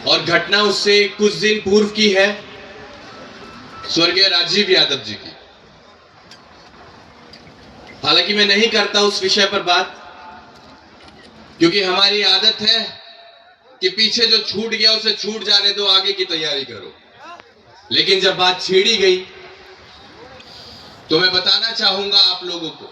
और घटना उससे कुछ दिन पूर्व की है, स्वर्गीय राजीव यादव जी की। हालांकि मैं नहीं करता उस विषय पर बात, क्योंकि हमारी आदत है कि पीछे जो छूट गया उसे छूट जाने दो, आगे की तैयारी करो। लेकिन जब बात छेड़ी गई तो मैं बताना चाहूंगा आप लोगों को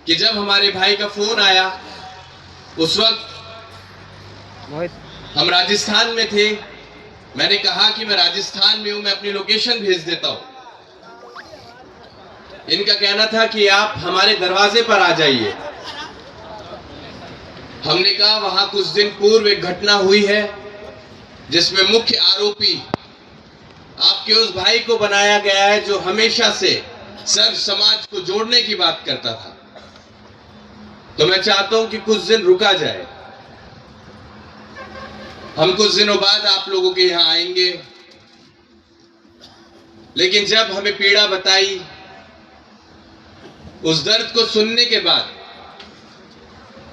कि जब हमारे भाई का फोन आया, उस वक्त हम राजस्थान में थे। मैंने कहा कि मैं राजस्थान में हूं, मैं अपनी लोकेशन भेज देता हूं। इनका कहना था कि आप हमारे दरवाजे पर आ जाइए। हमने कहा वहां कुछ दिन पूर्व एक घटना हुई है जिसमें मुख्य आरोपी आपके उस भाई को बनाया गया है जो हमेशा से सर्व समाज को जोड़ने की बात करता था। तो मैं चाहता हूं कि कुछ दिन रुका जाए। हम कुछ दिनों बाद आप लोगों के यहां आएंगे। लेकिन जब हमें पीड़ा बताई, उस दर्द को सुनने के बाद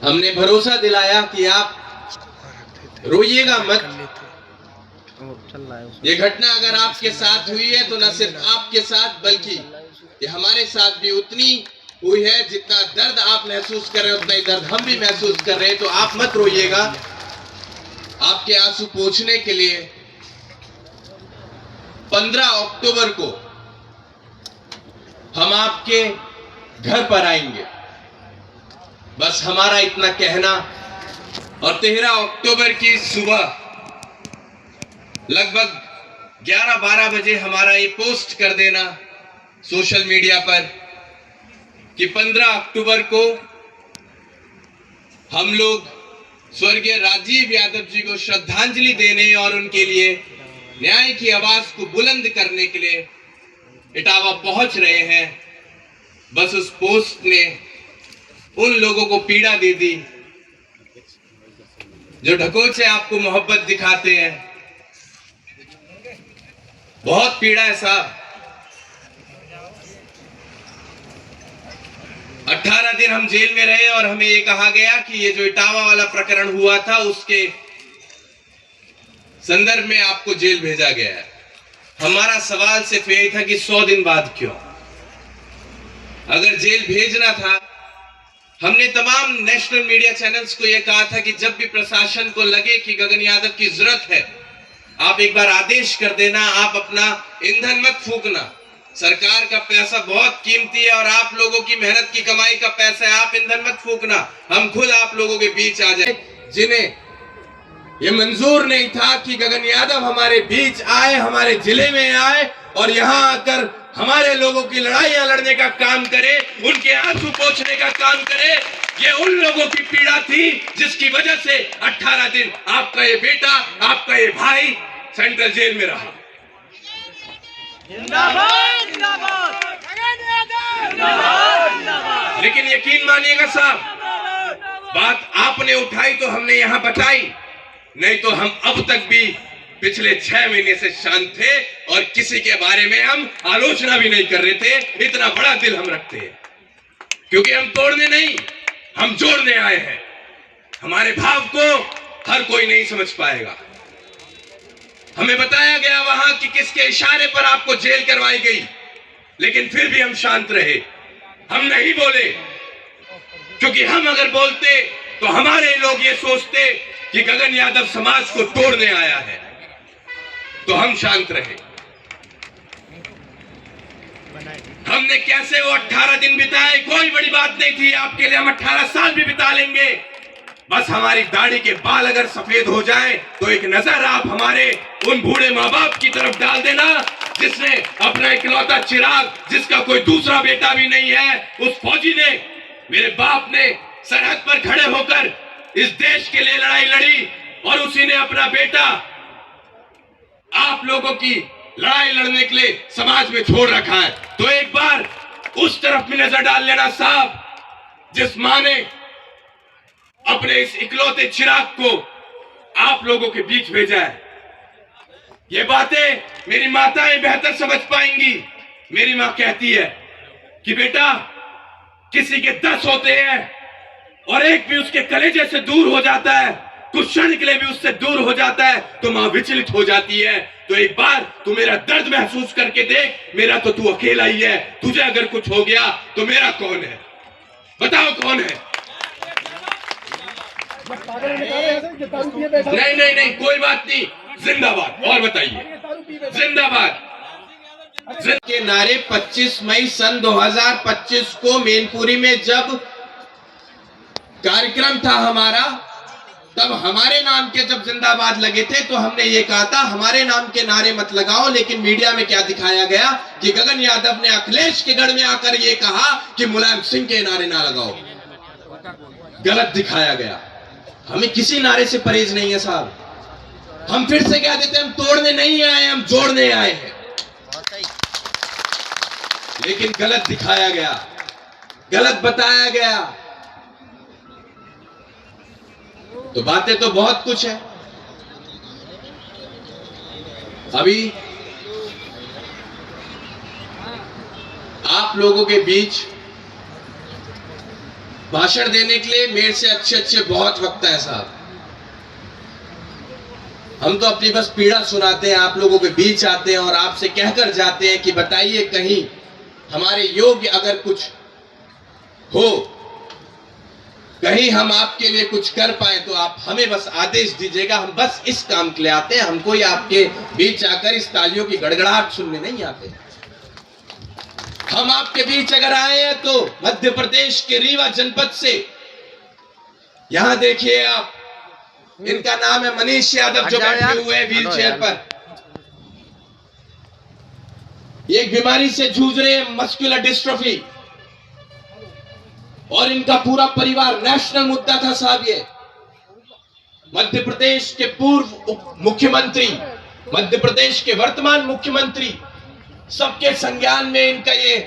हमने भरोसा दिलाया कि आप रोइएगा मत। ये घटना अगर आपके साथ हुई है तो न सिर्फ आपके साथ बल्कि ये हमारे साथ भी उतनी हुई है। जितना दर्द आप महसूस कर रहे हो उतना ही दर्द हम भी महसूस कर रहे हैं। तो आप मत रोइएगा। आपके आंसू पोंछने के लिए 15 अक्टूबर को हम आपके घर पर आएंगे, बस हमारा इतना कहना। और 13 अक्टूबर की सुबह लगभग 11-12 बजे हमारा ये पोस्ट कर देना सोशल मीडिया पर कि 15 अक्टूबर को हम लोग स्वर्गीय राजीव यादव जी को श्रद्धांजलि देने और उनके लिए न्याय की आवाज को बुलंद करने के लिए इटावा पहुंच रहे हैं। बस उस पोस्ट ने उन लोगों को पीड़ा दे दी जो ढकोचे आपको मोहब्बत दिखाते हैं। बहुत पीड़ा है साहब। 18 दिन हम जेल में रहे और हमें ये कहा गया कि ये जो इटावा वाला प्रकरण हुआ था उसके संदर्भ में आपको जेल भेजा गया है। हमारा सवाल सिर्फ यही था कि 100 दिन बाद क्यों? अगर जेल भेजना था, हमने तमाम नेशनल मीडिया चैनल्स को यह कहा था कि जब भी प्रशासन को लगे कि गगन यादव की जरूरत है, आप एक बार आदेश कर देना, आप अपना ईंधन मत फूकना। सरकार का पैसा बहुत कीमती है और आप लोगों की मेहनत की कमाई का पैसा है, आप ईंधन मत फूकना। हम खुद आप लोगों के बीच आ जाए। जिन्हें ये मंजूर नहीं था कि गगन यादव हमारे बीच आए, हमारे जिले में आए और यहां आकर हमारे लोगों की लड़ाइयां लड़ने का काम करे, उनके आंसू पोंछने का काम करे, ये उन लोगों की पीड़ा थी जिसकी वजह से 18 दिन आपका ये बेटा, आपका ये भाई सेंट्रल जेल में रहा। लेकिन यकीन मानिएगा साहब, बात आपने उठाई तो हमने यहां बताई, नहीं तो हम अब तक भी पिछले 6 महीने से शांत थे और किसी के बारे में हम आलोचना भी नहीं कर रहे थे। इतना बड़ा दिल हम रखते हैं क्योंकि हम तोड़ने नहीं, हम जोड़ने आए हैं। हमारे भाव को हर कोई नहीं समझ पाएगा। हमें बताया गया वहां कि किसके इशारे पर आपको जेल करवाई गई, लेकिन फिर भी हम शांत रहे, हम नहीं बोले, क्योंकि हम अगर बोलते तो हमारे लोग ये सोचते कि गगन यादव समाज को तोड़ने आया है। तो हम शांत रहे। हमने कैसे वो 18 दिन बिताए, कोई बड़ी बात नहीं थी। आपके लिए हम 18 साल भी बिता लेंगे। बस हमारी दाढ़ी के बाल अगर सफेद हो जाए तो एक नजर आप हमारे उन बूढ़े माँ बाप की तरफ डाल देना जिसने अपना इकलौता चिराग, जिसका कोई दूसरा बेटा भी नहीं है, उस फौजी ने, मेरे बाप ने सरहद पर खड़े होकर इस देश के लिए लड़ाई लड़ी और उसी ने अपना बेटा आप लोगों की लड़ाई लड़ने के लिए समाज में छोड़ रखा है। तो एक बार उस तरफ भी नजर डाल लेना साहब, जिस मां ने अपने इस इकलौते चिराग को आप लोगों के बीच भेजा है। ये बातें मेरी माताएं बेहतर समझ पाएंगी। मेरी मां कहती है कि बेटा, किसी के 10 होते हैं और एक भी उसके कलेजे से दूर हो जाता है कुछ क्षण के लिए भी उससे दूर हो जाता है तो मां विचलित हो जाती है। तो एक बार तू मेरा दर्द महसूस करके देख, मेरा तो तू अकेला ही है, तुझे अगर कुछ हो गया तो मेरा कौन है? बताओ कौन है? नहीं नहीं नहीं, कोई बात नहीं, जिंदाबाद। और बताइए, जिंदाबाद के नारे 25 मई सन 2025 को मैनपुरी में जब कार्यक्रम था हमारा, तब हमारे नाम के जब जिंदाबाद लगे थे तो हमने ये कहा था हमारे नाम के नारे मत लगाओ। लेकिन मीडिया में क्या दिखाया गया कि गगन यादव ने अखिलेश के गढ़ में आकर ये कहा कि मुलायम सिंह के नारे ना लगाओ। गलत दिखाया गया। हमें किसी नारे से परहेज नहीं है साहब। हम फिर से कह देते हम तोड़ने नहीं आए, हम जोड़ने आए हैं। लेकिन गलत दिखाया गया, गलत बताया गया। तो बातें तो बहुत कुछ है। अभी आप लोगों के बीच भाषण देने के लिए मेरे से अच्छे अच्छे बहुत वक्त है साहब। हम तो अपनी बस पीड़ा सुनाते हैं, आप लोगों के बीच आते हैं और आपसे कहकर जाते हैं कि बताइए कहीं हमारे योग्य अगर कुछ हो, कहीं हम आपके लिए कुछ कर पाए तो आप हमें बस आदेश दीजिएगा। हम बस इस काम के लिए आते हैं, हम कोई आपके बीच आकर इस तालियों की गड़गड़ाहट सुनने नहीं आते। हम आपके बीच अगर आए हैं तो मध्य प्रदेश के रीवा जनपद से। यहां देखिए आप, इनका नाम है मनीष यादव जो बैठे हुए हैं व्हील चेयर पर। एक बीमारी से जूझ रहे हैं, मस्कुलर डिस्ट्रोफी, और इनका पूरा परिवार नेशनल मुद्दा था साहब। ये मध्य प्रदेश के पूर्व मुख्यमंत्री, मध्य प्रदेश के वर्तमान मुख्यमंत्री, सबके संज्ञान में इनका ये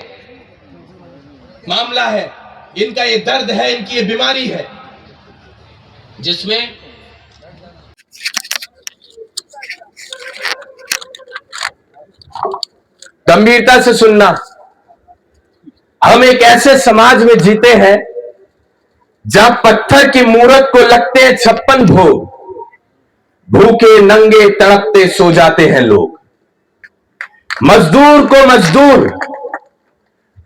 मामला है, इनका ये दर्द है, इनकी ये बीमारी है, जिसमें गंभीरता से सुनना। हम एक ऐसे समाज में जीते हैं जहां पत्थर की मूरत को लगते हैं 56 भोग, भूखे नंगे तड़पते सो जाते हैं लोग। मजदूर को मजदूर,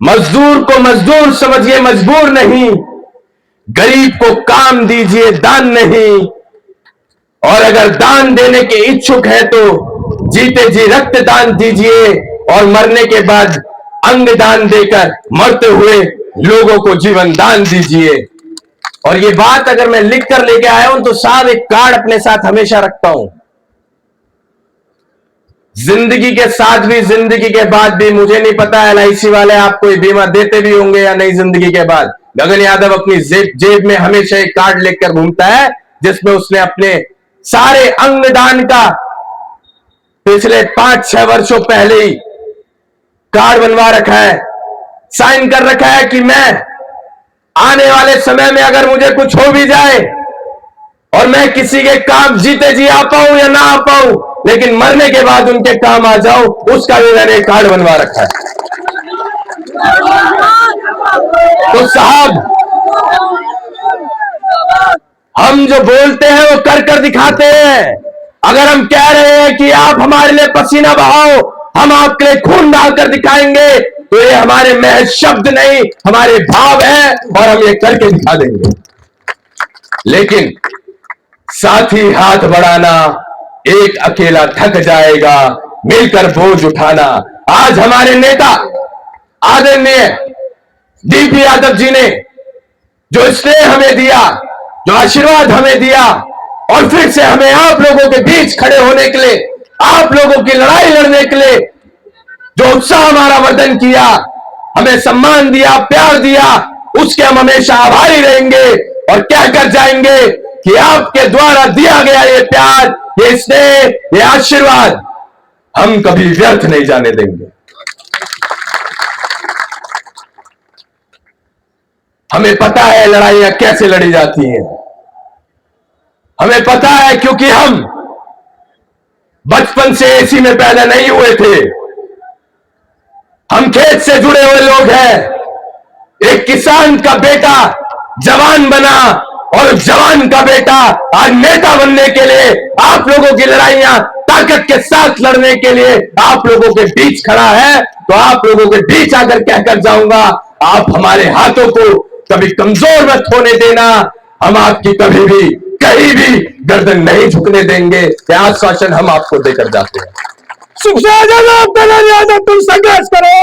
मजदूर को मजदूर समझिए, मजबूर नहीं। गरीब को काम दीजिए, दान नहीं। और अगर दान देने के इच्छुक है तो जीते जी रक्त दान दीजिए और मरने के बाद अंग दान देकर मरते हुए लोगों को जीवन दान दीजिए। और ये बात अगर मैं लिख कर लेके आया हूं तो साहब एक कार्ड अपने साथ हमेशा रखता हूं। जिंदगी के साथ भी, जिंदगी के बाद भी। मुझे नहीं पता LIC वाले आपको ये बीमा देते भी होंगे या नहीं जिंदगी के बाद। गगन यादव अपनी जेब में हमेशा एक कार्ड लेकर घूमता है जिसमें उसने अपने सारे अंगदान का पिछले 5-6 वर्षों पहले ही कार्ड बनवा रखा है, साइन कर रखा है कि मैं आने वाले समय में अगर मुझे कुछ हो भी जाए और मैं किसी के काम जीते जी आ पाऊं या ना आ पाऊं, लेकिन मरने के बाद उनके काम आ जाऊं, उसका भी मैंने कार्ड बनवा रखा है। तो साहब हम जो बोलते हैं वो कर कर दिखाते हैं। अगर हम कह रहे हैं कि आप हमारे लिए पसीना बहाओ, हम आपके लिए खून डालकर दिखाएंगे, तो ये हमारे महज शब्द नहीं, हमारे भाव है और हम ये करके दिखा देंगे। लेकिन साथ ही हाथ बढ़ाना, एक अकेला थक जाएगा, मिलकर बोझ उठाना। आज हमारे नेता आदरणीय DP यादव जी ने जो स्नेह हमें दिया, जो आशीर्वाद हमें दिया, और फिर से हमें आप लोगों के बीच खड़े होने के लिए, आप लोगों की लड़ाई लड़ने के लिए जो उत्साह हमारा वर्धन किया, हमें सम्मान दिया, प्यार दिया, उसके हम हमेशा आभारी रहेंगे और कहकर जाएंगे कि आपके द्वारा दिया गया ये प्यार, ये स्नेह, ये आशीर्वाद हम कभी व्यर्थ नहीं जाने देंगे। हमें पता है लड़ाइयां कैसे लड़ी जाती हैं, हमें पता है, क्योंकि हम बचपन से एसी में पैदा नहीं हुए थे। हम खेत से जुड़े हुए लोग हैं। एक किसान का बेटा जवान बना और जवान का बेटा आज नेता बनने के लिए, आप लोगों की लड़ाइयां ताकत के साथ लड़ने के लिए आप लोगों के बीच खड़ा है। तो आप लोगों के बीच आकर कहकर जाऊंगा, आप हमारे हाथों को कभी कमजोर मत होने देना। हम आपकी कभी भी कहीं भी गर्दन नहीं झुकने देंगे। यह आश्वासन हम आपको देकर जाते हैं। सुख से आजाद, तुम संघर्ष करो।